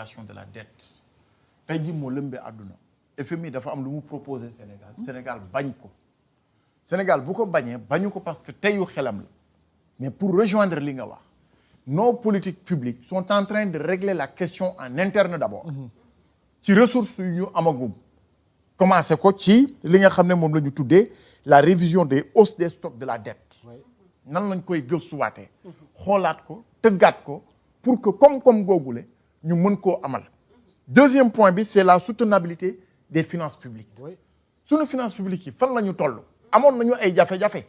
de la dette tey jii moo lëmbee àdduna FMI dafa am lu mu proposé Sénégal Sénégal bañ ko Sénégal bu ko bañee bañu ko parce que teyu xelam la mais pour rejoindre li nga wax nos politiques publiques sont en train de régler la question en interne d'abord ci ressources yu ñu amagum commencé ko ci li nga xam ne moom la ñu tuddee la révision des hausses des stocks de la dette nan lañ koy gëstuwaatee xoolaat ko tëggaat ko pour que comme googule ñu mën koo amal deuxième point bi c'est la soutenabilité des finances publiques suñu finances publiques yi fan la ñu toll amoon nañu ay jafe-jafe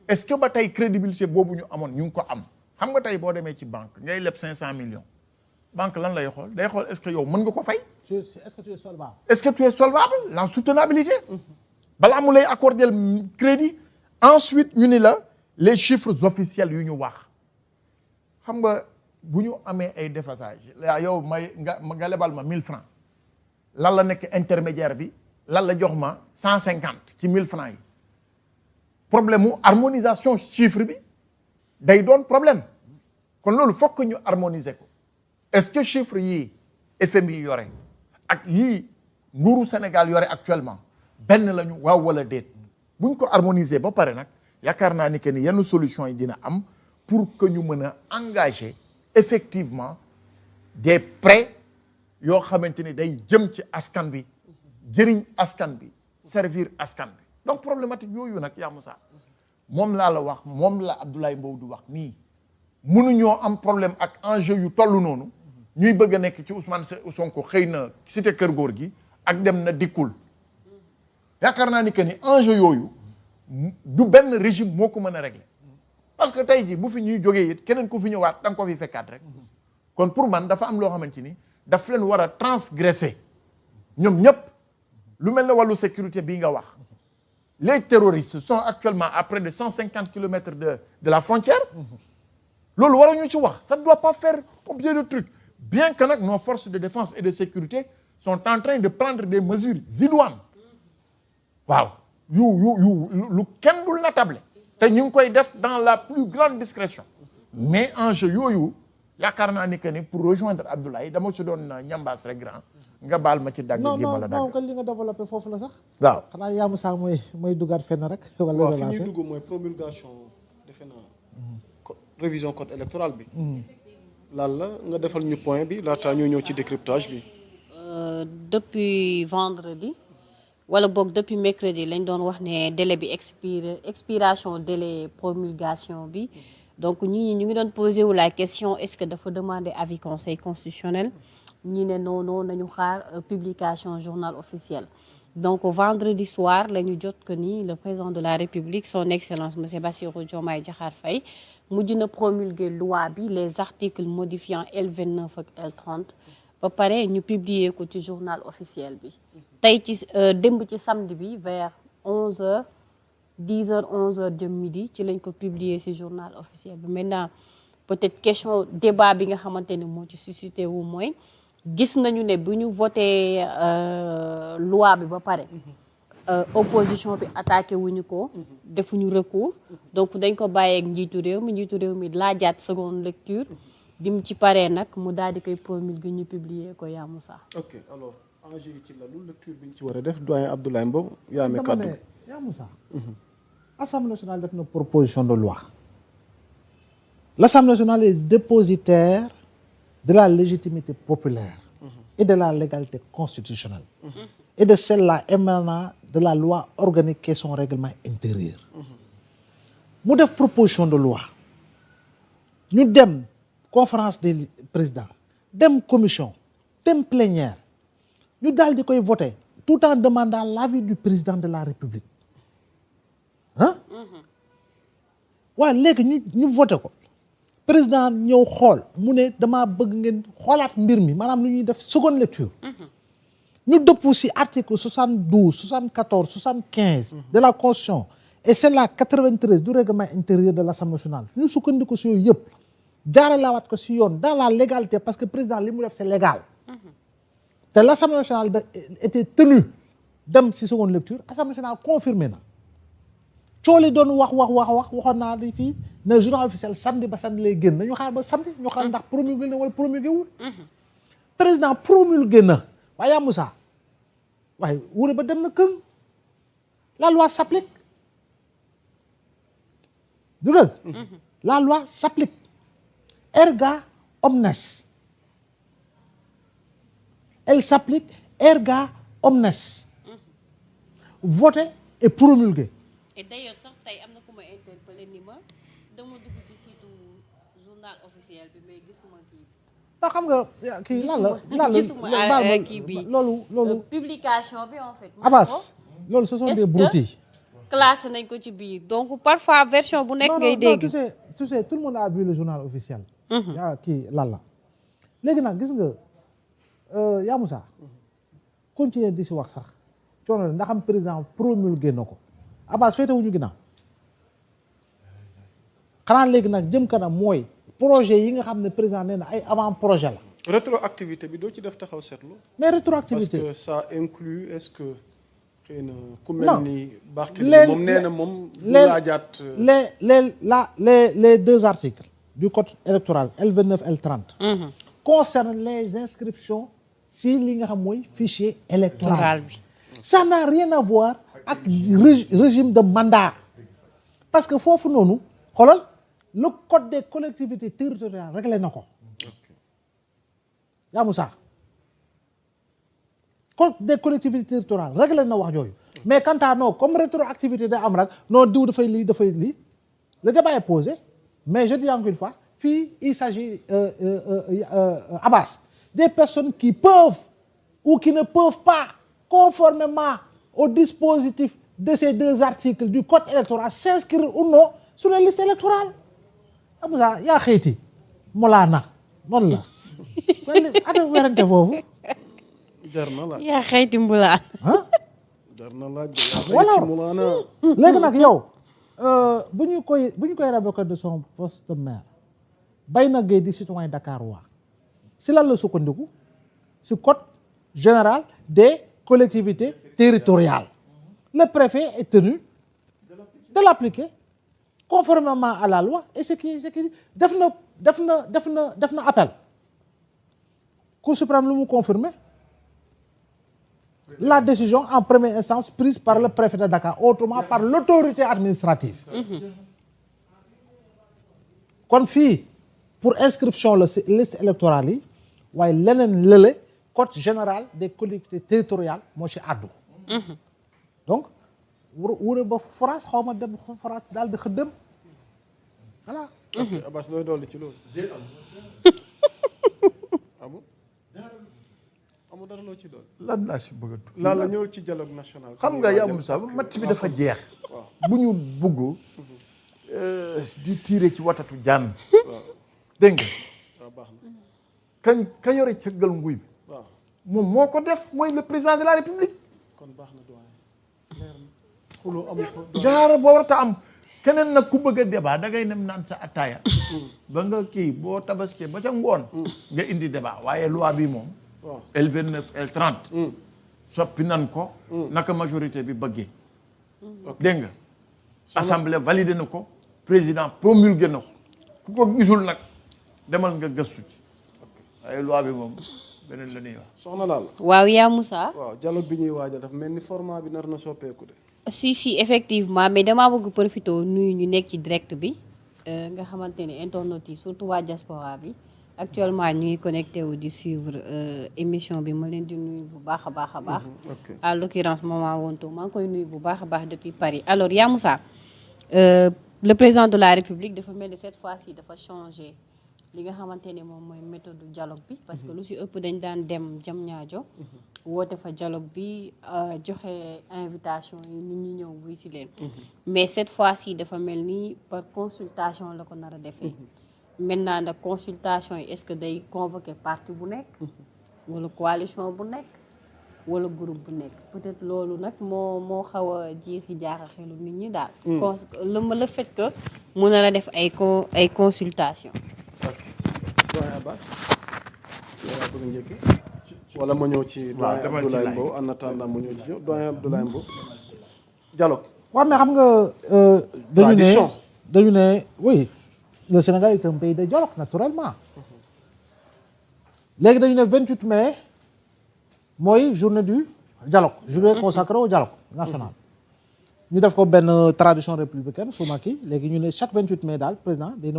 est-ce que ba tey crédibilité boobu ñu amoon ñu ngi ko am xam nga tey boo demee ci banque ngay leb 500 millions banque lan lay xool day xool est-ce que yow mën nga ko fay est-ce que tu es solvable est-ce que tu es solvable la soutenabilité balaa mu lay accorder crédit ensuite ñu ni la les chiffres officiels yu ñu wax xam nga bu ñu amee ay déphasage yow nga lebal ma 1000 francs lan la nekk intermédiaire bi lan la jox ma 150 ci 1000 francs yi problème mu harmonisation chiffre bi day doon problème kon loolu fokk ñu harmoniser ko est-ce que chiffre yii FMI yore ak yii nguuru Sénégal yore actuellement benn la ñu waaw wala déet buñ ko harmoniser ba pare nag yaakaar naa ni que ni yenn solution yi dina am pour que ñu mën a engager effectivement des prêts yoo xamante ni day jëm ci askan bi jëriñ askan bi servir askan bi donc problématique yooyu nag yaa Moussa moom laa la wax moom la Abdoulaye Mbow du wax nii mënuñoo am problème ak enjeu yu toll noonu ñuy bëgg a nekk ci Ousmane Sonko xëy na cité Kër Góor gi ak dem na dikkul yaakaar naa ni que ni enjeu yooyu du benn régime moo ko mën a régler parce que tey jii bu fi ñuy jógee it keneen ku fi ñëwaat da nga ko fi fekkaat rek kon pour man dafa am loo xamante ni daf leen war a transgresser ñoom ñëpp lu mel ne wàllu sécurité bii nga wax les terroristes sont actuellement à près de 150 kilomètres de la frontière loolu waruñu ci wax ça ne doit pas faire objet de truc bien que nag nos forces de défense et de sécurité sont en train de prendre des mesures idoines waaw lu kenn dul natable te ñu ngi koy def dans la plus grande discrétion mais enjeu yooyu yaakaar naa ni que ni pour rejoindre Abdoulaye dama ci doon ñambaas rek grand nga baal ma ci dagg gi ma la dagg non li nga développé foofu la sax waaw xanaa yaa Moussa mooy dugaat fenn rek wala waaw fi ñuy dugg mooy promulgation defe naa révision code électoral bi lan la nga defal ñu point bi laataa ñoo ñëw ci décryptage bi depuis vendredi wala boog depuis mercredi lañ doon wax ne délai bi expiration délai promulgation bi donc ñi ñu ngi doon posé wu la question est-ce que dafa demander avis conseil constitutionnel ñi ne non nañu xaar publication journal officiel donc vendredi soir la ñu jot que ni le président de la République son excellence monsieur Bassirou Diomaye Diakhar Faye mujj na promulguer loi bi les articles modifiant L29 ak L30 ba pare ñu publier ko ci journal officiel bi tey ci démb ci samedi bi vers 11h 10h 11h jëm midi ci lañ ko publier ci journal officiel bi maintenant peut-être question débat bi nga xamante ne moo ci suscité wu mooy gis nañu ne bu ñu voté loi bi ba pare opposition bi attaqué wuñu ko defuñu recours donc dañ ko bàyyeeg njiitu réew mi laajaat seconde lecture bi mu ci paree nag mu daal di koy promulguer ñu publier ko yaa Moussa. ok alors enjeu yi ci la lu lecture bi ñu ci war a def doyen Abdoulaye Mbow yaa amee kàddu yaa Moussa Assemblée nationale def na proposition de loi l'Assemblée nationale est dépositaire de la légitimité populaire et de la légalité constitutionnelle et de celle-là émanant de la loi organique qui est son règlement intérieur mu def proposition de loi ñu dem conférence des présidents dem commission dem plénière ñu daal di koy voter tout en demandant l'avis du président de la République waaw léegi ñu voté ko président ñëw xool mu ne damaa bëgg ngeen xoolaat mbir mi maanaam lu ñuy def seconde lecture ñu dëpp si article 72 74 75 de la constitution et c'est la 93 du règlement intérieur de l'Assemblée nationale ñu sukkandiku si yooyu yëpp jaaralawaat ko si yoon dans la légalité parce que président li mu def c'est légal te l'Assemblée nationale était tenue dem si seconde lecture Assemblée nationale confirmé na cooli doon wax waxoon naa di fii ne journal officiel samedi ba samedi lay génn nañu xaar ba samedi ñu xam ndax promulgué na wala promulgué wul président promulgué na waaye yaa Moussa waaye wure ba dem na këng la loi s'applique du dëgg la loi s'applique erga omnes elle s'applique erga omnes voté et promulgué. et d'ailleurs sax tey am na ku ma interpellé ni ma dama dugg ci site journal officiel bi mais gisuma kii bi. ndax xam nga kii lan gisuma kii bi loolu publication bi en fait. Abbas loolu ce sont des broutilles. classé nañ ko ci biir donc parfois version bu nekk ngay dégg. non tu sais tout le monde a vu le journal officiel. yaa kii lan la léegi nag gis nga yaa Moussa continuer di si wax sax coono ndax am président promulgué na ko Abbas féetewuñu ginnaaw xanaa léegi nag jëm kanam mooy projet yi nga xam ne président nee na ay avant projet la. rétroactivité bi doo ci def taxaw seetlu. mais rétroactivité parce que ça inclut est-ce que xëy na ku mel ni Barthélémy moom nee na moom lu laajaat les deux articles du code électoral L29 L30 concernent les inscriptions si li nga xam mooy fichier électoral bi ça n'a rien à voir ak régime de mandat parce que foofu noonu xoolal le code des collectivités territoriales réglé na ko yaa Moussa code des collectivités territoriales réglé na wax jooju mais quant à non comme rétroactivité day am rek non diw dafay lii le débat est posé mais je dis encore une fois fii il s'agit Abbas des personnes qui peuvent ou qui ne peuvent pas conformément au dispositif de ces deux articles du code électoral s'inscrire ou non sur les listes électorales Abbas yaa xëyti molaana noonu la ada werante foofu jar na la yaa xëyti mbulaan jar na la voilà ci mulaana léegi nag yow bu ñu koy révoquer de son poste de maire Bayna Gueye di citoyen Dakar waa si lan la sukkandiku si code général des collectivités territoriales le préfet est tenu de l'appliquer conformément à la loi et ce qui def na appel Cour suprême lu mu confirmer la décision en première instance prise par le préfet de Dakar autrement par l'autorité administrative kon fii pour inscription la liste électorale yi waaye leneen lële code général des collectivités territoriales moo ci àddu donc wure ba forage xaw ma dem forage daal di xëddëm voilà ok Abbas looy dolli ci loolu amul dara loo ci dolli lan laa si bëgg a tudd lan la ñëw ci dialogue national xam nga yaa Moussa match bi dafa jeex bu ñu bugg di tiire ci watatu jaan dégg nga waaw baax na ka yore cëggal nguy bi waaw moom moo ko def mooy le président de la république kon baax na doyen leer na xuloo amul fa jaara boo warta am keneen nag ku bëgg a débat da ngay nem naan sa attaaya ba nga kii boo tabaskee ba ca ngoon nga indi débat waaye loi bi moom waaw L29 L30 soppi nan ko naka majorité bi bëggee dégg nga assemblée validé na ko président promulgué na ko ku ko gisul nag demal nga gëstu ci waaye loi bi moom beneen la ñuy wax soxna laal waaw yaa Moussa. waaw dialogue bi ñuy waajal dafa mel ni format bi nar na soppeeku de si effectivement mais damaa bëgg profité nuyu ñu nekk ci direct bi nga xamante ne internautes yi surtout waa diaspora bi actuellement ñu ngi connecté wu di suivre émission bi ma leen di nuyu bu baax a baax a baax. à l'occurrence maman Wonto maa ngi koy nuyu bu baax a baax depuis Paris alors yaa Moussa le président de la République dafa mel ni cette fois-ci dafa changé li nga xamante ne moom mooy méthode dialogue bi parce que lu si ëpp dañ daan dem Diamniadio woote fa dialogue bi joxe invitation yi nit ñi ñëw wuy si leen mais cette fois-ci dafa mel ni par consultation la ko nar a defee maintenant nag consultation yi est-ce que day convoquer parti bu nekk wala coalition bu nekk wala groupe bu nekk peut-être loolu nag moo xaw a jiixi jaaxa xelu nit ñi daal le fait que mu nar a def ay consultation doyen Abbas yow yaa bëgg njëkk wala ma ñëw ci doyen Abdoulaye Mbow en attendant ma ñëw ci doyen Abdoulaye Mbow dialogue waaw mais xam nga dañu ne oui le Sénégal est un pays de dialogue naturellement léegi dañu ne 28 mai mooy journée du dialogue journée consacrée au dialogue national ñu def ko benn tradition républicaine su ma kii léegi ñu ne chaque 28 mai daal président day